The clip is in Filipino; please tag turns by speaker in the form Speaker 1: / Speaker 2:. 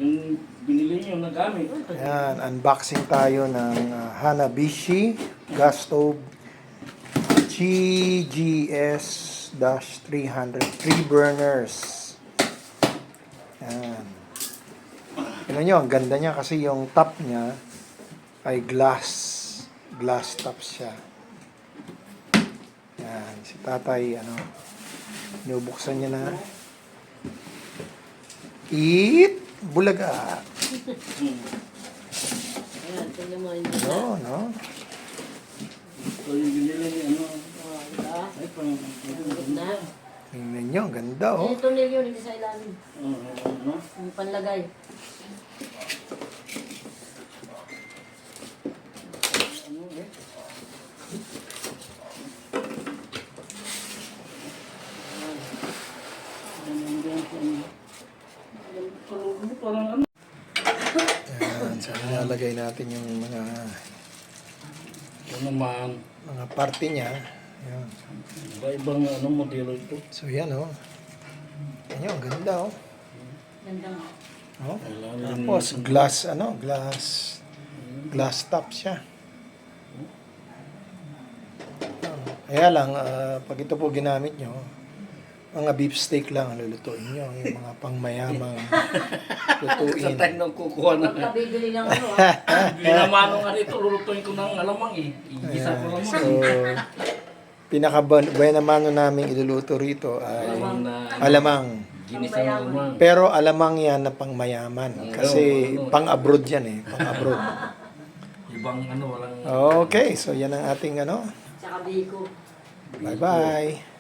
Speaker 1: Yung binili niyo na gamit.
Speaker 2: Ayan, unboxing tayo ng Hanabishi gas stove GGS-300 3 burners. Ayan. Tignan nyo, ang ganda niya kasi yung top niya ay glass top siya. Ayan, si tatay, nubuksan niya na. Eat! Bulaga!
Speaker 3: Ayan, tingnan mo yun.
Speaker 2: No?
Speaker 1: Ito yung binili ni
Speaker 3: Oh, diba?
Speaker 1: Ay, pang...
Speaker 3: Na.
Speaker 2: Tingnan nyo, ang ganda oh.
Speaker 3: Ito nil yun, hindi sa ilalim.
Speaker 1: Ano?
Speaker 3: Yung panlagay.
Speaker 1: Ano eh? Parang ano?
Speaker 2: Ayan, so nilalagay natin yung
Speaker 1: Ito naman.
Speaker 2: mga parte niya. Ayan.
Speaker 1: Iba-ibang modelo ito.
Speaker 2: So yan oh. Tingnan nyo, ang ganda oh.
Speaker 3: Ganda nga.
Speaker 2: Oh.
Speaker 1: Kailangan
Speaker 2: Tapos glass top siya. Kaya lang, pag ito po ginamit nyo, mga beef steak lang ang lulutuin nyo. Yung mga pangmayamang
Speaker 1: sa
Speaker 2: lutuin.
Speaker 1: time nang kukuha na.
Speaker 3: Pagka bibili ng ano
Speaker 1: Ginamano nga nito, lulutuin ko ng alamang eh. Igisa ko
Speaker 2: Ayan.
Speaker 1: lamang.
Speaker 2: So, pinaka-buena-mano namin iluluto rito ay alamang.
Speaker 1: Ginisang alamang.
Speaker 2: Pero alamang yan na pangmayaman. Kasi pang-abroad yan eh. Pang-abroad.
Speaker 1: Ibang walang...
Speaker 2: Okay, so yan ang ating
Speaker 3: Tsaka biko.
Speaker 2: Bye-bye.